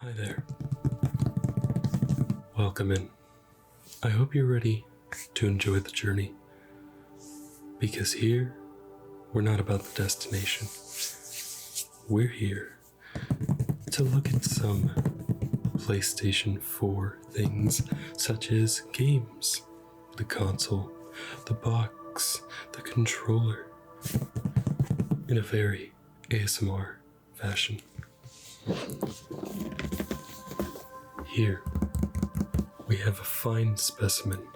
Hi there. Welcome in. I hope you're ready to enjoy the journey. Because here, we're not about the destination. We're here to look at some PlayStation 4 things such as games, the console, the box, the controller, in a very ASMR fashion. Here, we have a fine specimen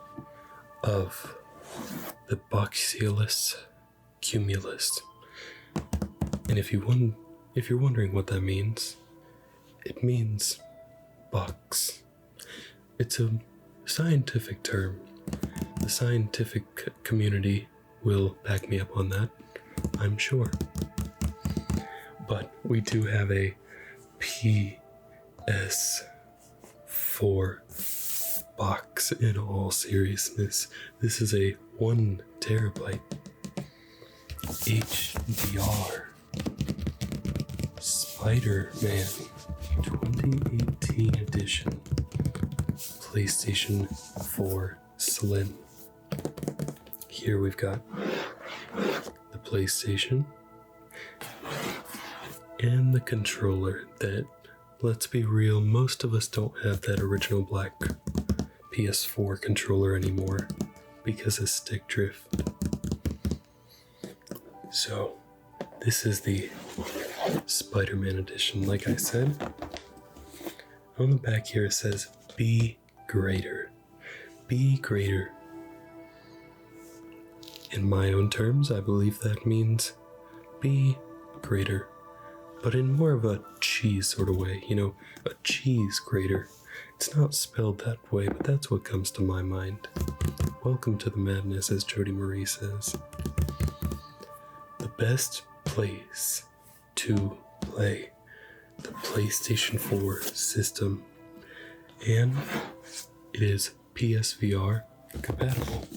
of the Boxeolus cumulus. And if you're wondering what that means, it means box. It's a scientific term. The scientific community will back me up on that, I'm sure. But we do have a PS4 box in all seriousness. This is a 1 terabyte HDR Spider-Man 2018 edition PlayStation 4 Slim. Here we've got the PlayStation and the controller that, let's be real, most of us don't have that original black PS4 controller anymore because of stick drift. So, this is the Spider-Man edition, like I said. On the back here it says, be greater. Be greater. In my own terms, I believe that means be greater. But in more of a cheese sort of way, a cheese grater. It's not spelled that way, but that's what comes to my mind. Welcome to the madness, as Jody Marie says. The best place to play the PlayStation 4 system, and it is PSVR compatible,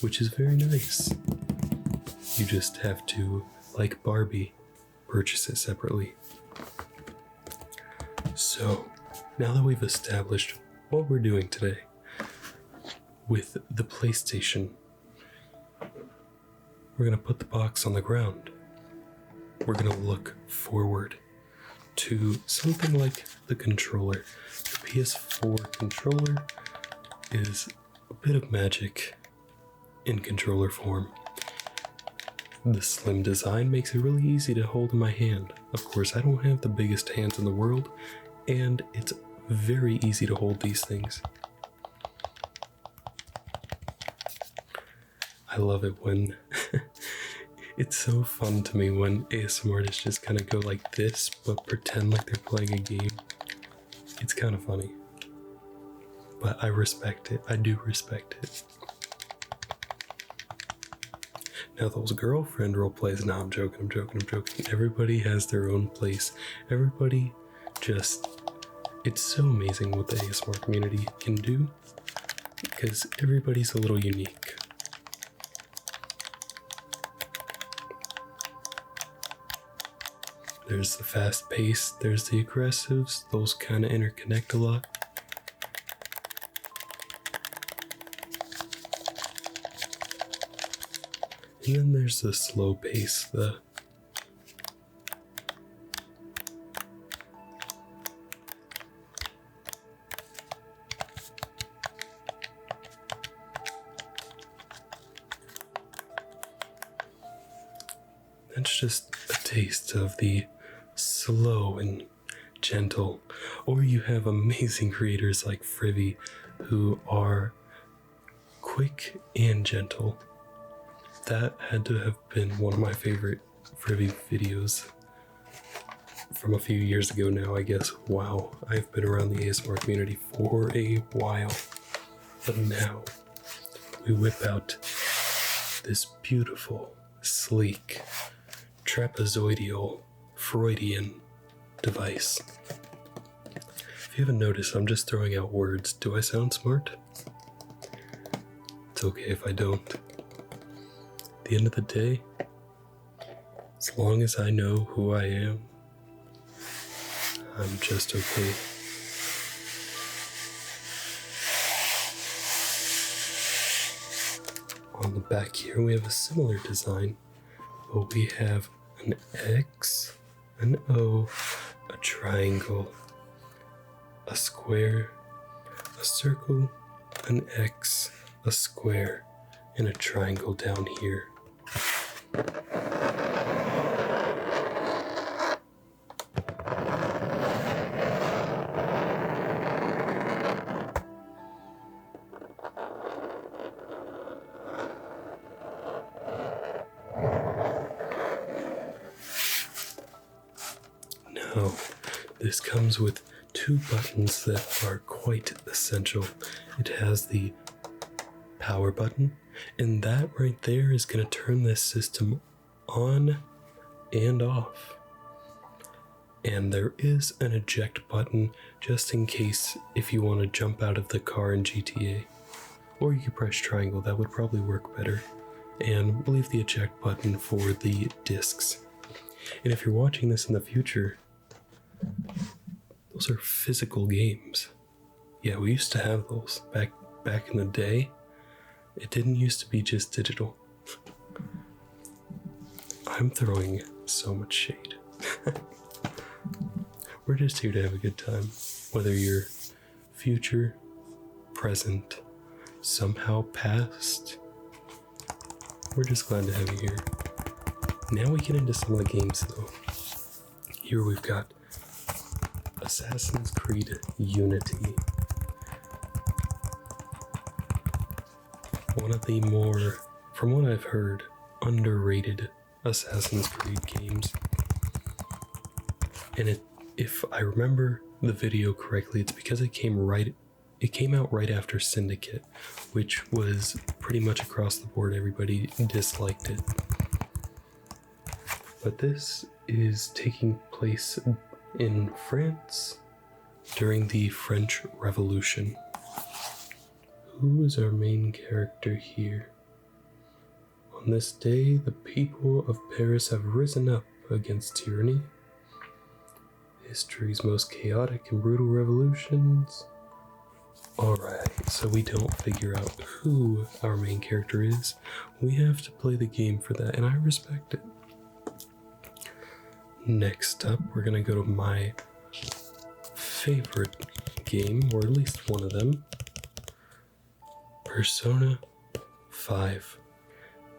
which is very nice. You just have to, like Barbie, purchase it separately. So, now that we've established what we're doing today with the PlayStation, we're going to put the box on the ground. We're going to look forward to something like the controller. The PS4 controller is a bit of magic in controller form. The slim design makes it really easy to hold in my hand. Of course, I don't have the biggest hands in the world, and it's very easy to hold these things. I love it when it's so fun to me when ASMR artists just kind of go like this, but pretend like they're playing a game. It's kind of funny. But I respect it. I do respect it. Now those girlfriend role plays, I'm joking. Everybody has their own place. Everybody just, it's so amazing what the ASMR community can do because everybody's a little unique. There's the fast pace, there's the aggressives, those kind of interconnect a lot. And then there's the slow pace, that's just a taste of the slow and gentle. Or you have amazing creators like Frivy who are quick and gentle. That had to have been one of my favorite Frivy videos from a few years ago now, I guess. Wow, I've been around the ASMR community for a while. But now, we whip out this beautiful, sleek, trapezoidal, Freudian device. If you haven't noticed, I'm just throwing out words. Do I sound smart? It's okay if I don't. At the end of the day, as long as I know who I am, I'm just okay. On the back here, we have a similar design, but we have an X, an O, a triangle, a square, a circle, an X, a square, and a triangle down here. Now, this comes with two buttons that are quite essential. It has the power button, and that right there is going to turn this system on and off. And there is an eject button just in case if you want to jump out of the car in GTA. Or you can press triangle, that would probably work better. And leave the eject button for the discs. And if you're watching this in the future, those are physical games. Yeah, we used to have those back in the day. It didn't used to be just digital. I'm throwing so much shade. We're just here to have a good time. Whether you're future, present, somehow past, we're just glad to have you here. Now we get into some of the games though. Here we've got Assassin's Creed Unity. One of the more, from what I've heard, underrated Assassin's Creed games. And if I remember the video correctly, it's because it came out right after Syndicate, which was pretty much across the board, everybody disliked it. But this is taking place in France during the French Revolution. Who is our main character here? On this day, the people of Paris have risen up against tyranny. History's most chaotic and brutal revolutions. Alright, so we don't figure out who our main character is. We have to play the game for that, and I respect it. Next up, we're gonna go to my favorite game, or at least one of them. Persona 5.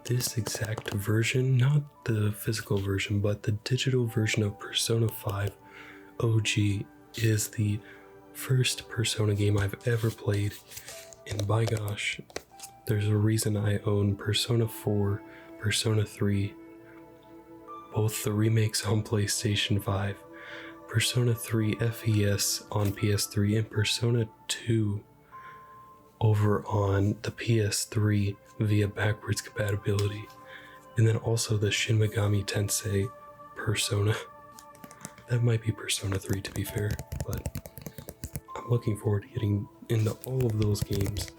This exact version, not the physical version, but the digital version of Persona 5 OG is the first Persona game I've ever played, and by gosh, there's a reason I own Persona 4, Persona 3, both the remakes on PlayStation 5, Persona 3 FES on PS3, and Persona 2 over on the PS3 via backwards compatibility, and then also the Shin Megami Tensei Persona. That might be Persona 3 to be fair, but I'm looking forward to getting into all of those games.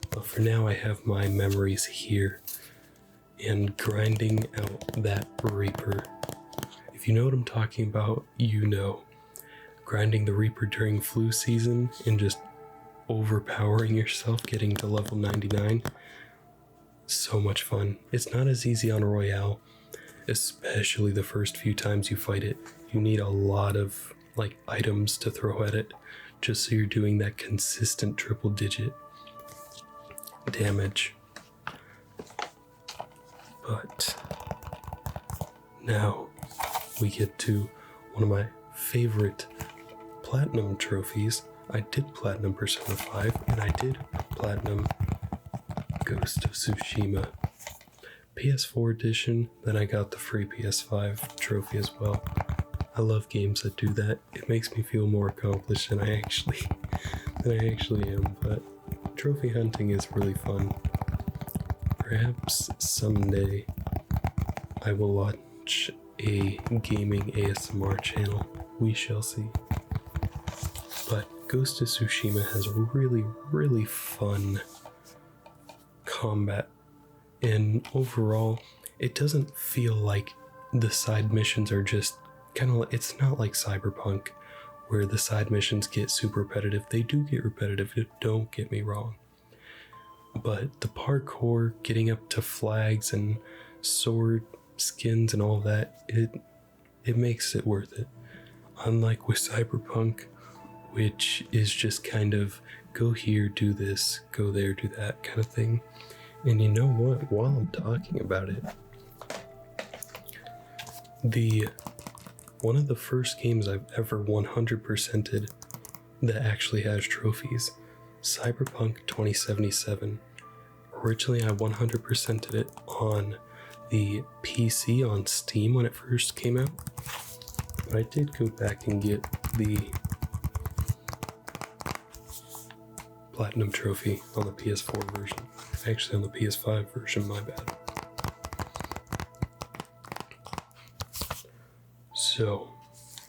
But for now, I have my memories here and grinding out that Reaper. If you know what I'm talking about, you know. Grinding the Reaper during flu season and just overpowering yourself, getting to level 99. So much fun. It's not as easy on Royale, especially the first few times you fight it. You need a lot of items to throw at it, just so you're doing that consistent triple digit damage. But now we get to one of my favorite platinum trophies. I did platinum Persona 5, and I did platinum Ghost of Tsushima PS4 edition. Then I got the free PS5 trophy as well. I love games that do that. It makes me feel more accomplished than I actually am, but trophy hunting is really fun. Perhaps someday I will launch a gaming ASMR channel. We shall see. But Ghost of Tsushima has really, really fun combat, and overall, it doesn't feel like the side missions are just kind of, it's not like Cyberpunk where the side missions get super repetitive. They do get repetitive, don't get me wrong. But the parkour, getting up to flags and sword skins and all that, it makes it worth it. Unlike with Cyberpunk, which is just kind of go here, do this, go there, do that kind of thing. And you know what? While I'm talking about it, one of the first games I've ever 100%ed that actually has trophies, Cyberpunk 2077. Originally, I 100%ed it on the PC on Steam when it first came out. But I did go back and get the Platinum Trophy on the PS4 version. Actually, on the PS5 version, my bad. So,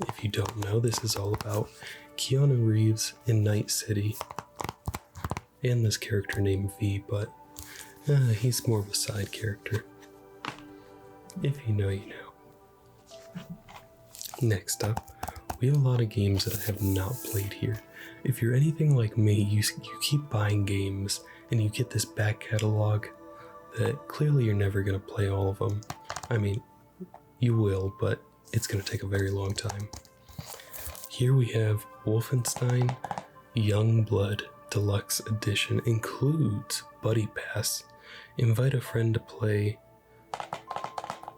if you don't know, this is all about Keanu Reeves in Night City and this character named V, but he's more of a side character. If you know, you know. Next up, we have a lot of games that I have not played here. If you're anything like me, you keep buying games and you get this back catalog that clearly you're never going to play all of them. I mean, you will, but it's going to take a very long time. Here we have Wolfenstein Youngblood Deluxe Edition. Includes Buddy Pass. Invite a friend to play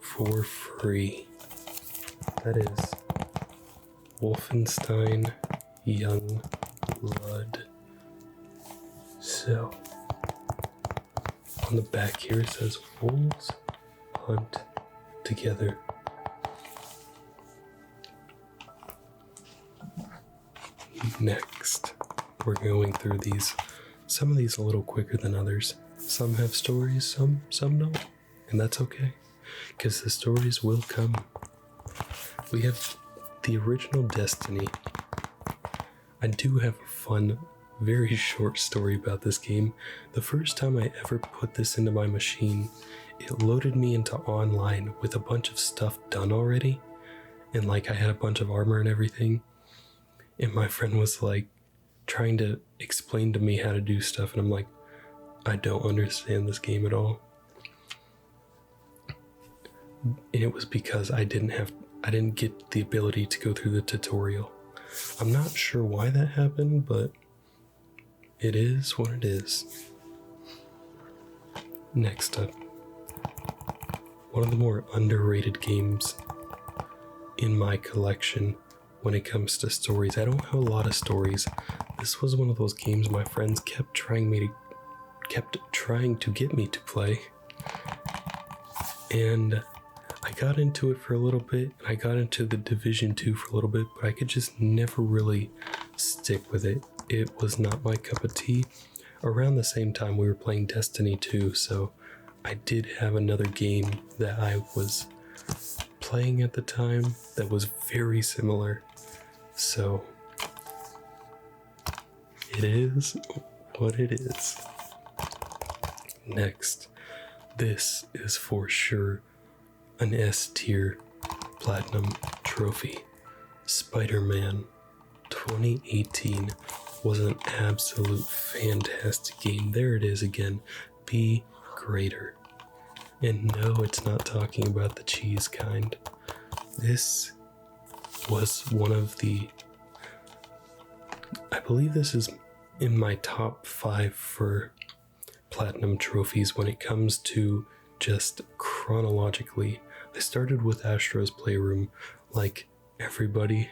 for free. That is Wolfenstein Youngblood. So, on the back here it says wolves hunt together. Next, we're going through these. Some of these a little quicker than others. Some have stories, some don't. And that's okay, because the stories will come. We have the original Destiny. I do have a fun, very short story about this game. The first time I ever put this into my machine, it loaded me into online with a bunch of stuff done already. And like I had a bunch of armor and everything. And my friend was like trying to explain to me how to do stuff. And I'm like, I don't understand this game at all. And it was because I didn't get the ability to go through the tutorial. I'm not sure why that happened, but it is what it is. Next up, one of the more underrated games in my collection when it comes to stories. I don't have a lot of stories. This was one of those games my friends kept trying to get me to play. And I got into it for a little bit, and I got into the Division 2 for a little bit, but I could just never really stick with it. It was not my cup of tea. Around the same time we were playing Destiny 2, so I did have another game that I was playing at the time that was very similar. So it is what it is. Next, this is for sure an S tier platinum trophy. Spider-Man 2018 was an absolute fantastic game. There it is again. Be greater. And no, it's not talking about the cheese kind. This was one of the, I believe this is in my top 5 for platinum trophies when it comes to just chronologically. I started with Astro's Playroom like everybody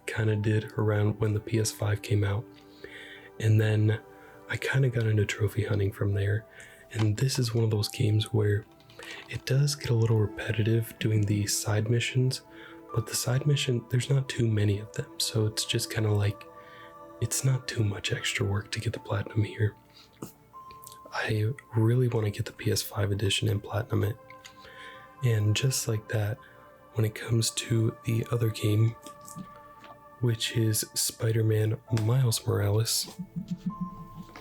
kind of did around when the PS5 came out. And then I kind of got into trophy hunting from there. And this is one of those games where it does get a little repetitive doing the side missions, but the side mission, there's not too many of them. So it's just kind of like, it's not too much extra work to get the platinum here. I really want to get the PS5 edition and platinum it. And just like that, when it comes to the other game, which is Spider-Man Miles Morales,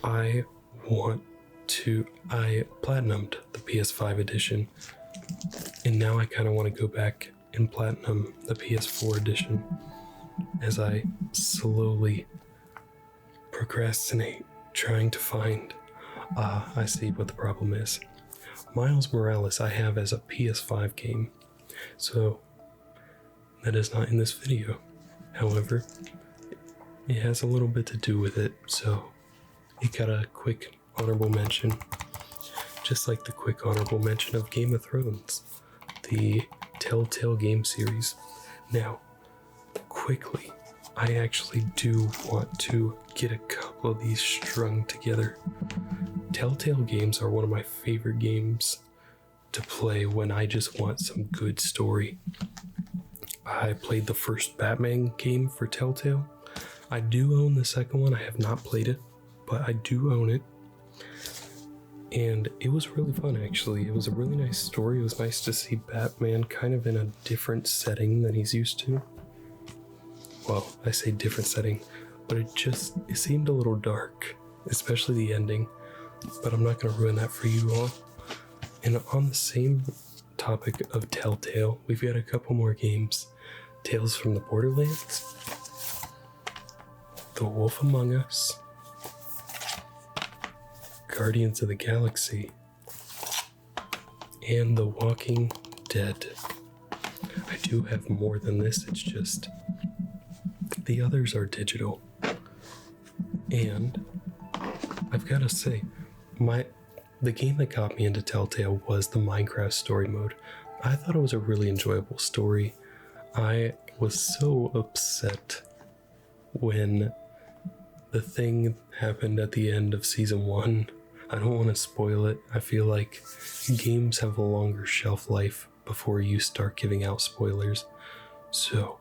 I platinumed the PS5 edition, and now I kind of want to go back in Platinum, the PS4 edition, as I slowly procrastinate trying to find. I see what the problem is. Miles Morales I have as a PS5 game, so that is not in this video. However, it has a little bit to do with it, so it got a quick honorable mention, just like the quick honorable mention of Game of Thrones, the Telltale game series. Now, quickly, I actually do want to get a couple of these strung together. Telltale games are one of my favorite games to play when I just want some good story. I played the first Batman game for Telltale. I do own the second one. I have not played it, but I do own it. And it was really fun, actually. It was a really nice story. It was nice to see Batman kind of in a different setting than he's used to. Well, I say different setting, but it seemed a little dark, especially the ending. But I'm not going to ruin that for you all. And on the same topic of Telltale, we've got a couple more games. Tales from the Borderlands, The Wolf Among Us, Guardians of the Galaxy, and The Walking Dead. I do have more than this, it's just the others are digital. And I've got to say, the game that got me into Telltale was the Minecraft story mode. I thought it was a really enjoyable story. I was so upset when the thing happened at the end of season 1. I don't want to spoil it. I feel like games have a longer shelf life before you start giving out spoilers. So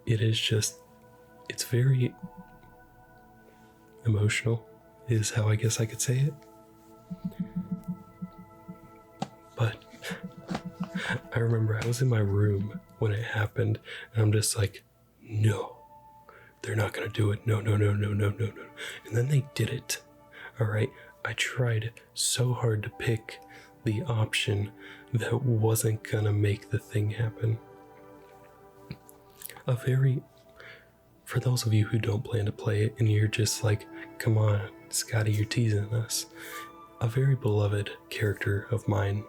it's very emotional, is how I guess I could say it. But I remember I was in my room when it happened, and I'm just like, no, they're not gonna do it. No. And then they did it. All right, I tried so hard to pick the option that wasn't gonna make the thing happen. For those of you who don't plan to play it and you're just like, come on, Scotty, you're teasing us. A very beloved character of mine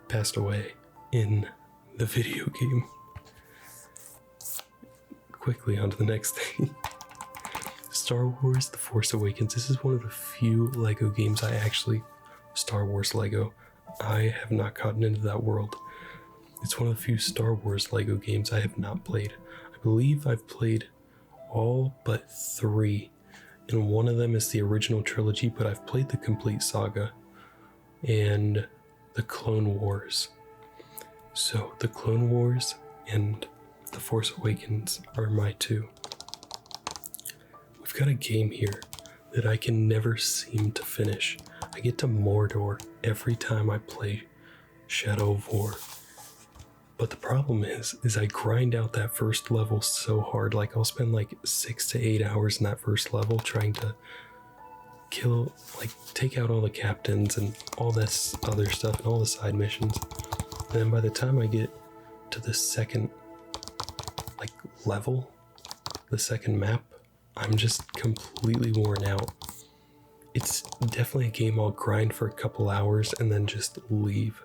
passed away in the video game. Quickly on to the next thing. Star Wars The Force Awakens. This is one of the few Lego games Star Wars Lego. I have not gotten into that world. It's one of the few Star Wars Lego games I have not played. I believe I've played all but 3. And one of them is the original trilogy, but I've played the complete saga and the Clone Wars. So the Clone Wars and The Force Awakens are my 2. We've got a game here that I can never seem to finish. I get to Mordor every time I play Shadow of War. But the problem is I grind out that first level so hard. Like, I'll spend like 6 to 8 hours in that first level trying to take out all the captains and all this other stuff and all the side missions. And then by the time I get to the second level, the second map, I'm just completely worn out. It's definitely a game I'll grind for a couple hours and then just leave.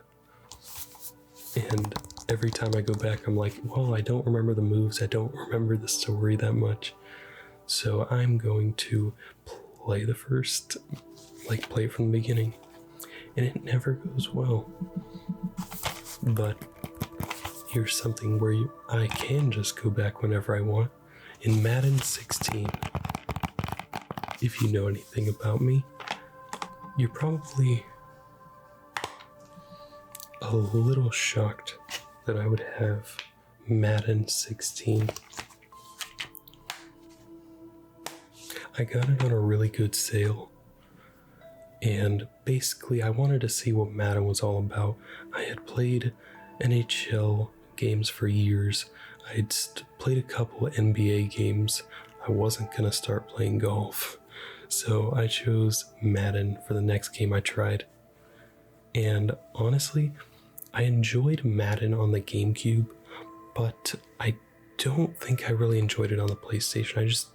And every time I go back, I'm like, well, I don't remember the moves. I don't remember the story that much. So I'm going to play it from the beginning. And it never goes well. But here's something where I can just go back whenever I want. In Madden 16, if you know anything about me, you're probably a little shocked that I would have Madden 16. I got it on a really good sale, and basically I wanted to see what Madden was all about. I had played NHL games for years. I had played a couple of NBA games. I wasn't gonna start playing golf, so I chose Madden for the next game I tried. And honestly, I enjoyed Madden on the GameCube, but I don't think I really enjoyed it on the PlayStation.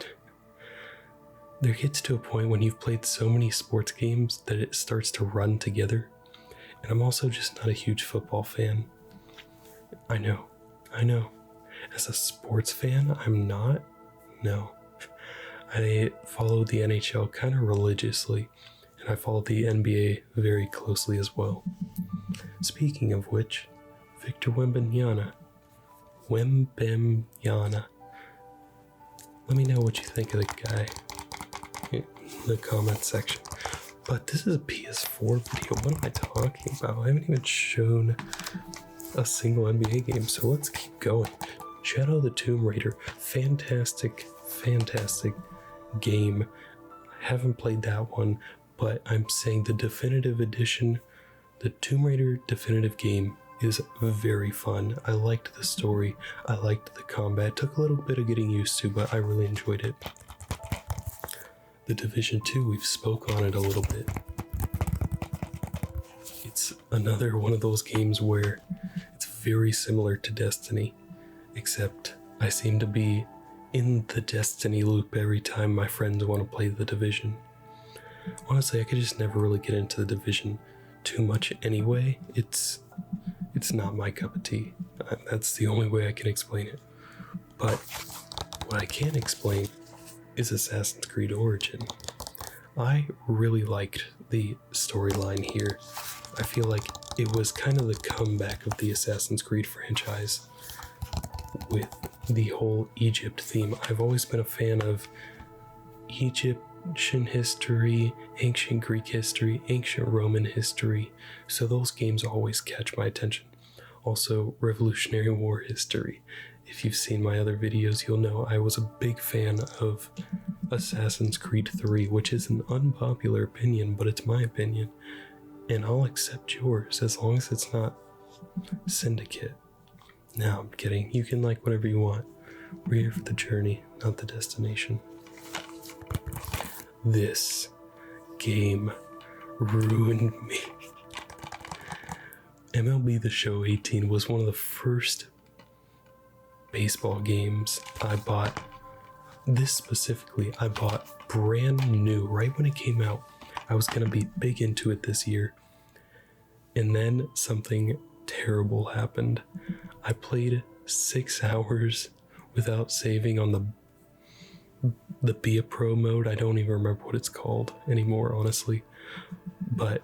There gets to a point when you've played so many sports games that it starts to run together. And I'm also just not a huge football fan. I know. As a sports fan, I'm not. No. I follow the NHL kind of religiously, and I follow the NBA very closely as well. Speaking of which, Victor Wembanyama. Let me know what you think of the guy in the comment section. But this is a PS4 video. What am I talking about? I haven't even shown a single NBA game, so let's keep going. Shadow of the Tomb Raider. Fantastic game. I haven't played that one, but I'm saying the definitive edition, the Tomb Raider definitive game, is very fun. I liked the story. I liked the combat. It took a little bit of getting used to, but I really enjoyed it. The Division 2, we've spoke on it a little bit. It's another one of those games where it's very similar to Destiny, except I seem to be in the Destiny loop every time my friends want to play the Division. Honestly, I could just never really get into the Division too much anyway. It's not my cup of tea. That's the only way I can explain it. But what I can explain is Assassin's Creed Origin. I really liked the storyline here. I feel like it was kind of the comeback of the Assassin's Creed franchise with the whole Egypt theme. I've always been a fan of Egyptian history, ancient Greek history, ancient Roman history, so those games always catch my attention. Also, Revolutionary War history. If you've seen my other videos, you'll know I was a big fan of Assassin's Creed 3, which is an unpopular opinion, but it's my opinion, and I'll accept yours as long as it's not Syndicate. No, I'm kidding. You can like whatever you want. We're here for the journey, not the destination. This game ruined me. MLB The Show 18 was one of the first baseball games I bought. This specifically, I bought brand new right when it came out. I was going to be big into it this year. And then something terrible happened. I played 6 hours without saving on the Be a Pro mode. I don't even remember what it's called anymore, honestly. But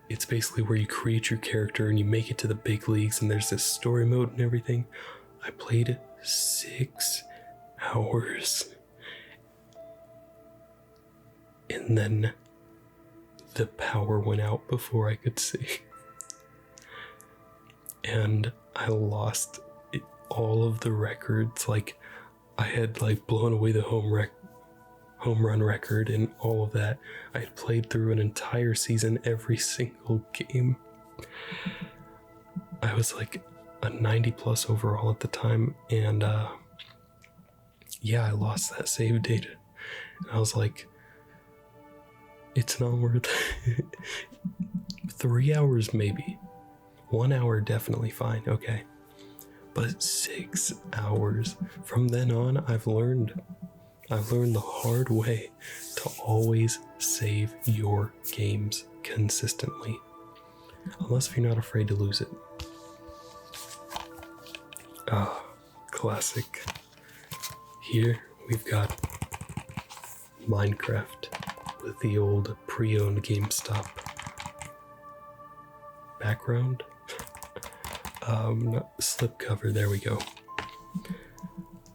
it's basically where you create your character and you make it to the big leagues, and there's this story mode and everything. I played 6 hours. And then the power went out before I could see. And I lost all of the records. Like, I had blown away the home run record and all of that. I had played through an entire season, every single game. I was like a 90 plus overall at the time, and I lost that save data. And I was like, it's not worth it. 3 hours maybe. 1 hour definitely fine, okay. But 6 hours. From then on, I've learned the hard way to always save your games consistently. Unless if you're not afraid to lose it. Classic. Here we've got Minecraft with the old pre-owned GameStop background. Slipcover, there we go.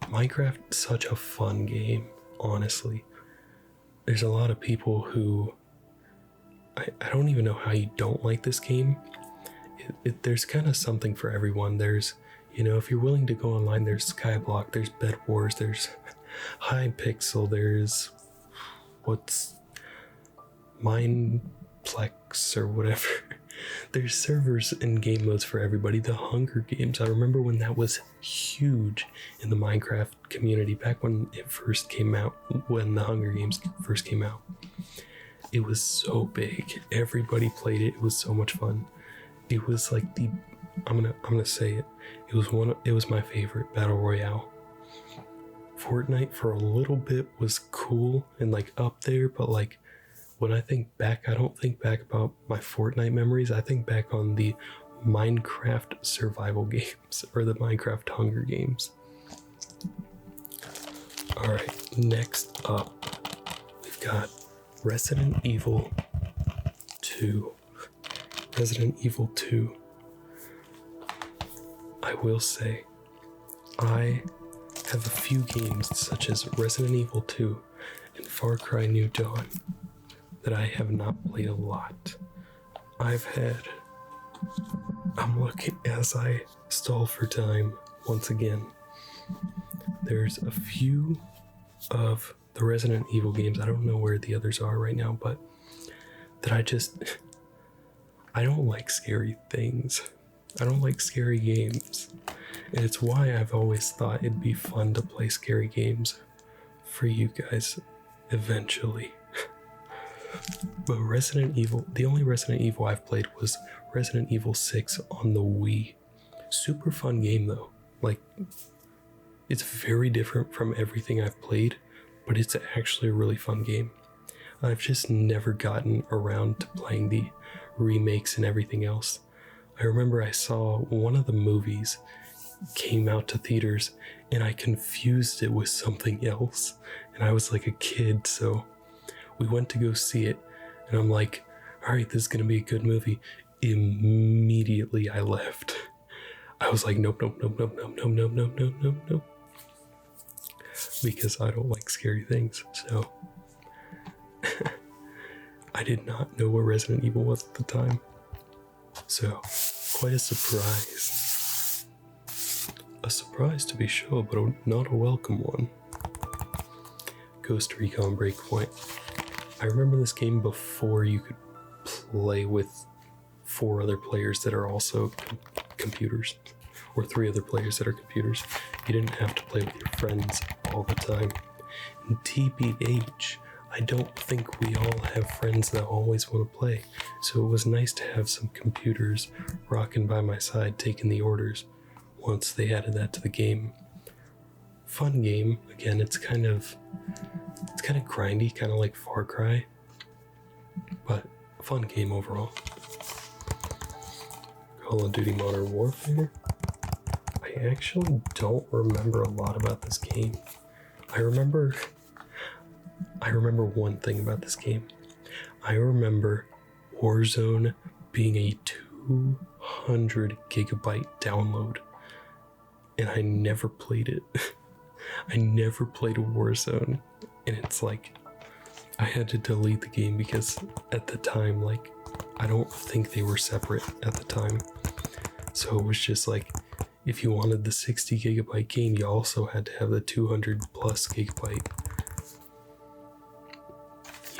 Minecraft, such a fun game, honestly. There's a lot of people who I don't even know how you don't like this game. There's kind of something for everyone. There's, if you're willing to go online, there's Skyblock, there's Bed Wars, there's Hypixel, there's what's Mineplex or whatever. There's servers and game modes for everybody. The Hunger Games, I remember when that was huge in the Minecraft community back when it first came out, when the Hunger Games first came out. It was so big. Everybody played it. It was so much fun. It was like the I'm gonna say it. It was my favorite battle royale. Fortnite for a little bit was cool and like up there, but like when I think back, I don't think back about my Fortnite memories. I think back on the Minecraft survival games or the Minecraft Hunger Games. Alright, next up, we've got Resident Evil 2. Resident Evil 2. I will say, I have a few games such as Resident Evil 2 and Far Cry New Dawn that I have not played a lot. I'm looking as I stall for time once again. There's a few of the Resident Evil games, I don't know where the others are right now, but that I don't like scary things. I don't like scary games. And it's why I've always thought it'd be fun to play scary games for you guys eventually. But Resident Evil, the only Resident Evil I've played was Resident Evil 6 on the Wii. Super fun game though. Like, it's very different from everything I've played, but it's actually a really fun game. I've just never gotten around to playing the remakes and everything else. I remember I saw one of the movies came out to theaters and I confused it with something else. And I was like a kid, so we went to go see it. And I'm like, all right, this is going to be a good movie. Immediately I left. I was like, nope. Because I don't like scary things. So I did not know what Resident Evil was at the time. So quite a surprise. A surprise to be sure, but not a welcome one. Ghost Recon Breakpoint. I remember this game before you could play with 4 other players that are also computers, or 3 other players that are computers. You didn't have to play with your friends all the time. In TBH, I don't think we all have friends that always want to play, so it was nice to have some computers rocking by my side taking the orders once they added that to the game. Fun game. Again, it's kind of grindy, kind of like Far Cry, but a fun game overall. Call of Duty Modern Warfare. I actually don't remember a lot about this game. I remember one thing about this game. I remember Warzone being a 200 gigabyte download, and I never played it. I never played Warzone, and it's like I had to delete the game because at the time, like, I don't think they were separate at the time. So it was just like, if you wanted the 60 gigabyte game, you also had to have the 200 plus gigabyte.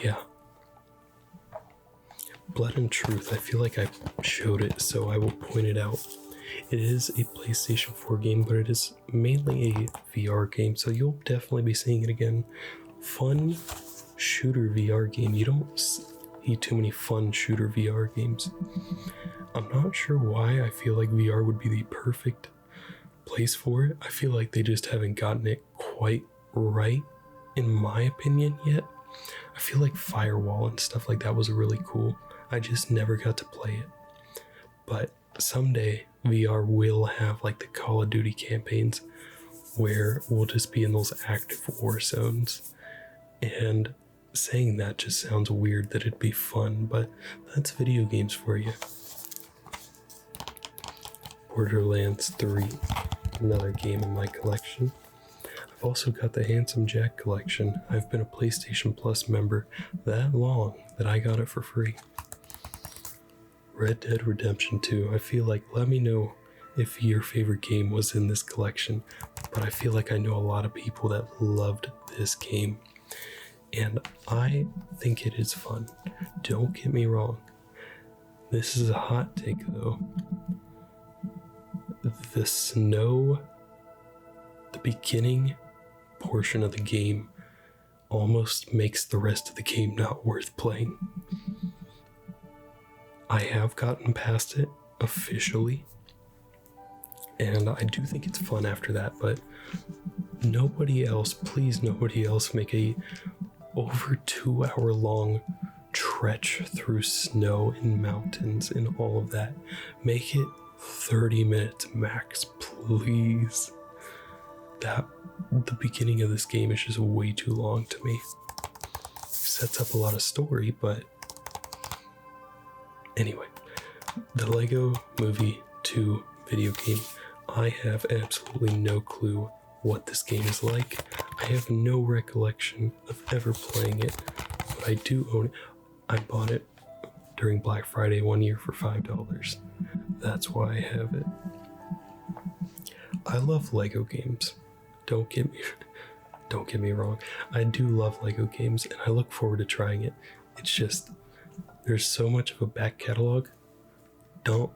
Yeah. Blood and Truth, I feel like I showed it, so I will point it out. It is a PlayStation 4 game, but it is mainly a VR game, so you'll definitely be seeing it again. Fun shooter VR game. You don't see too many fun shooter VR games. I'm not sure why I feel like VR would be the perfect place for it. I feel like they just haven't gotten it quite right, in my opinion, yet. I feel like Firewall and stuff like that was really cool. I just never got to play it. But someday VR will have like the Call of Duty campaigns where we'll just be in those active war zones. And saying that just sounds weird that it'd be fun, but that's video games for you. Borderlands 3, another game in my collection. I've also got the Handsome Jack collection. I've been a PlayStation Plus member that long that I got it for free. Red Dead Redemption 2. I feel like, let me know if your favorite game was in this collection, but I feel like I know a lot of people that loved this game, and I think it is fun. Don't get me wrong. This is a hot take though. The snow, the beginning portion of the game almost makes the rest of the game not worth playing. I have gotten past it officially, And I do think it's fun after that, but nobody else, please nobody else make a over 2 hour long trek through snow and mountains and all of that. Make it 30 minutes max, please. The beginning of this game is just way too long to me. It sets up a lot of story, but anyway, the Lego Movie 2 video game. I have absolutely no clue what this game is like. I have no recollection of ever playing it, but I do own it. I bought it during Black Friday one year for $5. That's why I have it. I love Lego games. Don't get me wrong. I do love Lego games and I look forward to trying it. It's just there's so much of a back catalog. Don't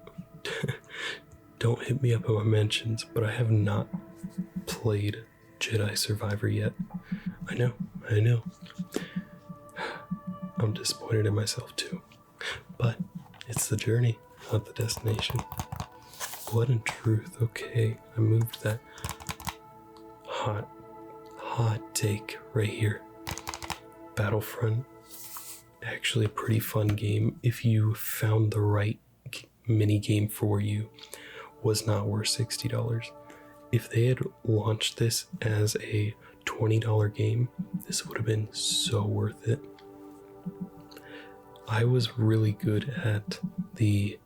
hit me up in my mentions, but I have not played Jedi Survivor yet. I know. I'm disappointed in myself too. But it's the journey, not the destination. Blood and Truth. Okay, I moved that. Hot take right here. Battlefront. Actually a pretty fun game if you found the right mini game for you. Was not worth $60. If they had launched this as a $20 game, this would have been so worth it. I was really good at the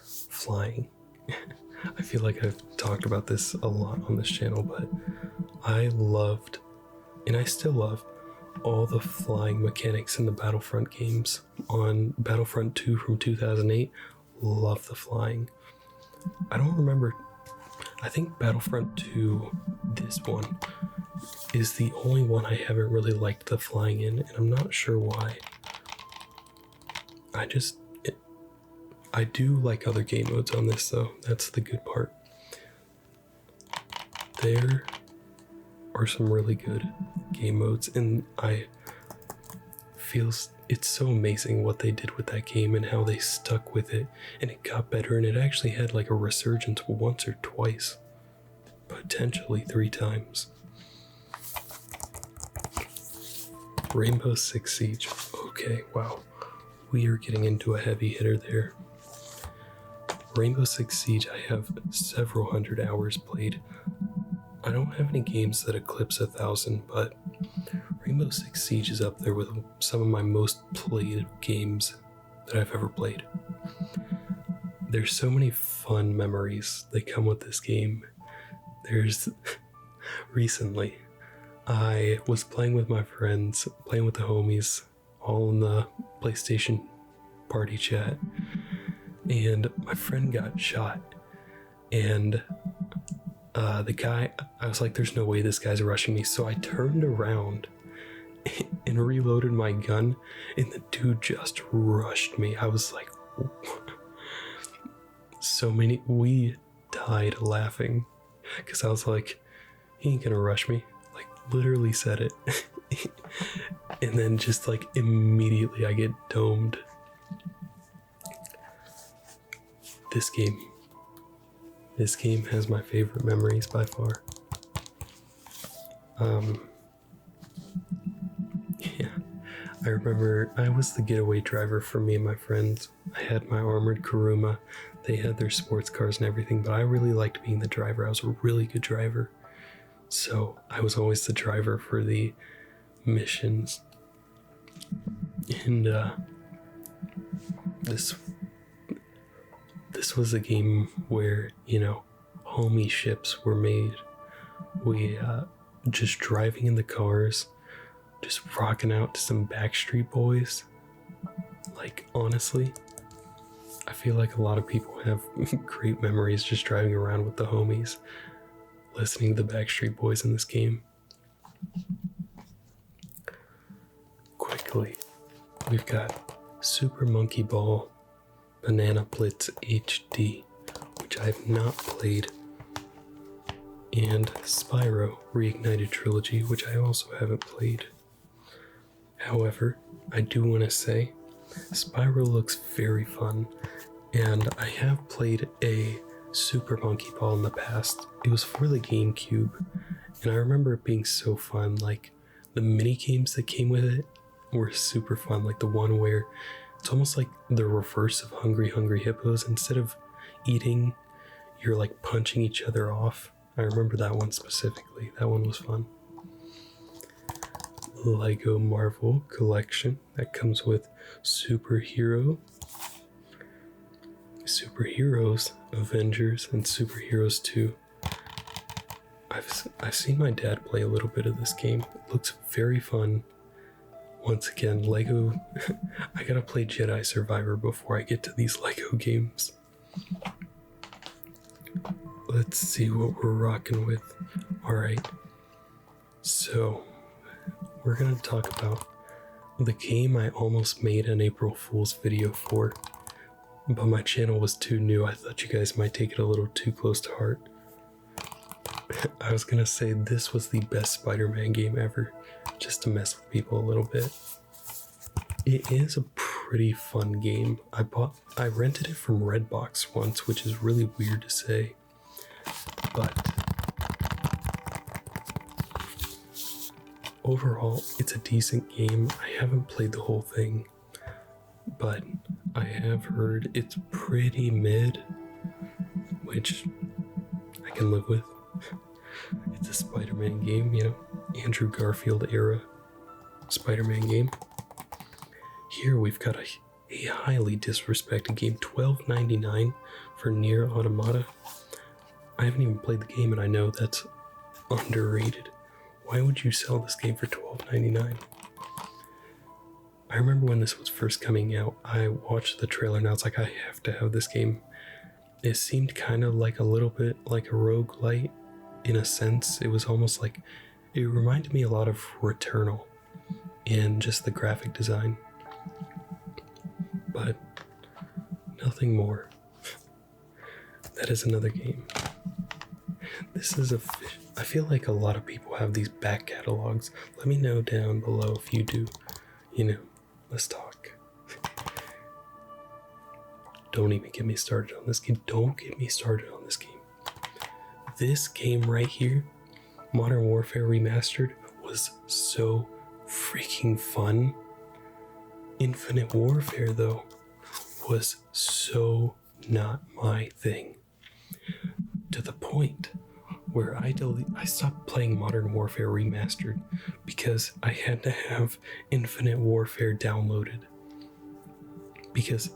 flying. I feel like I've talked about this a lot on this channel, but I loved, and I still love, all the flying mechanics in the Battlefront games. On Battlefront 2 from 2008, love the flying. I don't remember, I think Battlefront 2, this one, is the only one I haven't really liked the flying in, and I'm not sure why. I do like other game modes on this though, that's the good part. There are some really good game modes, and I feel it's so amazing what they did with that game and how they stuck with it, and it got better, and it actually had like a resurgence once or twice, potentially 3 times. Rainbow Six Siege. Okay, wow. We are getting into a heavy hitter there. Rainbow Six Siege, I have several hundred hours played. I don't have any games that eclipse 1,000, but Rainbow Six Siege is up there with some of my most played games that I've ever played. There's so many fun memories that come with this game. Recently, I was playing with my friends, playing with the homies, all in the PlayStation party chat, and my friend got shot, and the guy, I was like, there's no way this guy's rushing me, so I turned around and reloaded my gun, and the dude just rushed me. I was like, we died laughing, because I was like, he ain't gonna rush me, like literally said it. And then just like immediately I get domed. This game has my favorite memories by far. Yeah, I remember I was the getaway driver for me and my friends. I had my armored Kuruma. They had their sports cars and everything, but I really liked being the driver. I was a really good driver. So I was always the driver for the missions. And this was a game where, homie ships were made. We just driving in the cars, just rocking out to some Backstreet Boys. Like, honestly, I feel like a lot of people have great memories just driving around with the homies, listening to the Backstreet Boys in this game. Quickly, we've got Super Monkey Ball Banana Blitz HD, which I have not played, and Spyro Reignited Trilogy, which I also haven't played. However, I do want to say Spyro looks very fun, and I have played a Super Monkey Ball in the past. It was for the GameCube, and I remember it being so fun. Like, the mini games that came with it were super fun. Like the one where it's almost like the reverse of Hungry Hungry Hippos. Instead of eating, you're like punching each other off. I remember that one specifically. That one was fun. Lego Marvel collection that comes with Superheroes, Avengers, and Superheroes 2. I've seen my dad play a little bit of this game. It looks very fun. Once again, Lego. I gotta play Jedi Survivor before I get to these Lego games. Let's see what we're rocking with. Alright, so we're gonna talk about the game I almost made an April Fool's video for, but my channel was too new. I thought you guys might take it a little too close to heart. I was gonna say this was the best Spider-Man game ever, just to mess with people a little bit. It is a pretty fun game. I rented it from Redbox once, which is really weird to say, but overall, it's a decent game. I haven't played the whole thing, but I have heard it's pretty mid, which I can live with. It's a Spider-Man game, you know, Andrew Garfield era Spider-Man game. Here we've got a highly disrespected game, $12.99 for Nier Automata. I haven't even played the game and I know that's underrated. Why would you sell this game for $12.99? I remember when this was first coming out, I watched the trailer and I was like, I have to have this game. It seemed kind of like a little bit like a roguelite in a sense. It was almost like, it reminded me a lot of Returnal and just the graphic design, but nothing more. That is another game. This is I feel like a lot of people have these back catalogs. Let me know down below if you do. You know, let's talk. Don't even get me started on this game. Don't get me started on this game. This game right here, Modern Warfare Remastered, was so freaking fun. Infinite Warfare, though, was so not my thing. To the point where I stopped playing Modern Warfare Remastered because I had to have Infinite Warfare downloaded. Because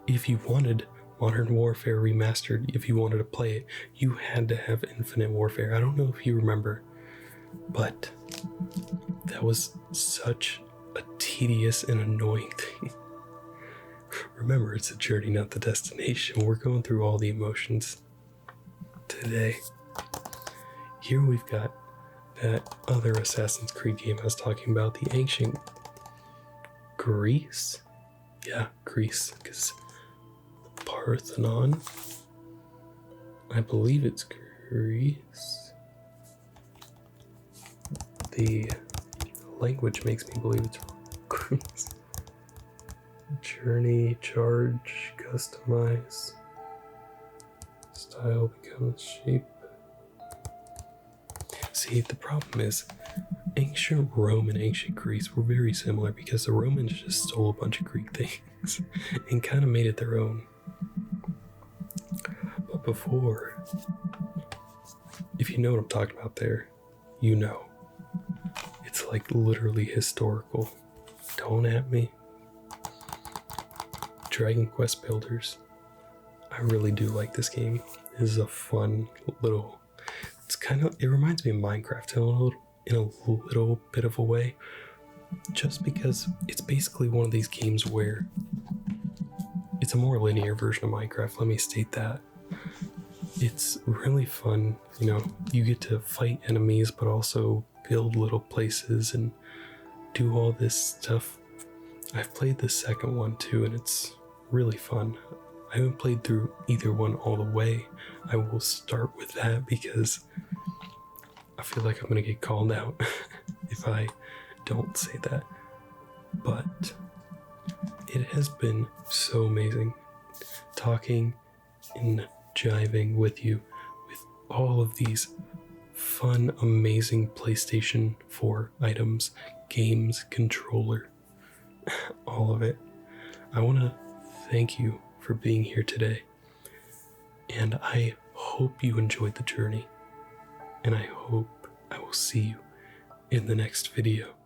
if you wanted Modern Warfare Remastered, if you wanted to play it, you had to have Infinite Warfare. I don't know if you remember, but that was such a tedious and annoying thing. Remember, it's a journey, not the destination. We're going through all the emotions today. Here we've got that other Assassin's Creed game I was talking about, the ancient Greece. Yeah, Greece, because Parthenon. I believe it's Greece. The language makes me believe it's Greece. Journey, charge, customize. Style becomes shape. See, the problem is ancient Rome and ancient Greece were very similar because the Romans just stole a bunch of Greek things and kind of made it their own. But before, if you know what I'm talking about there, you know. It's like literally historical. Don't at me. Dragon Quest Builders. I really do like this game. This is a fun little... It reminds me of Minecraft in a little bit of a way. Just because it's basically one of these games where it's a more linear version of Minecraft, let me state that. It's really fun, you know, you get to fight enemies but also build little places and do all this stuff. I've played the second one too and it's really fun. I haven't played through either one all the way. I will start with that because I feel like I'm gonna get called out if I don't say that. But it has been so amazing talking in jiving with you with all of these fun, amazing PlayStation 4 items, games, controller, all of it. I want to thank you for being here today, and I hope you enjoyed the journey, and I hope I will see you in the next video.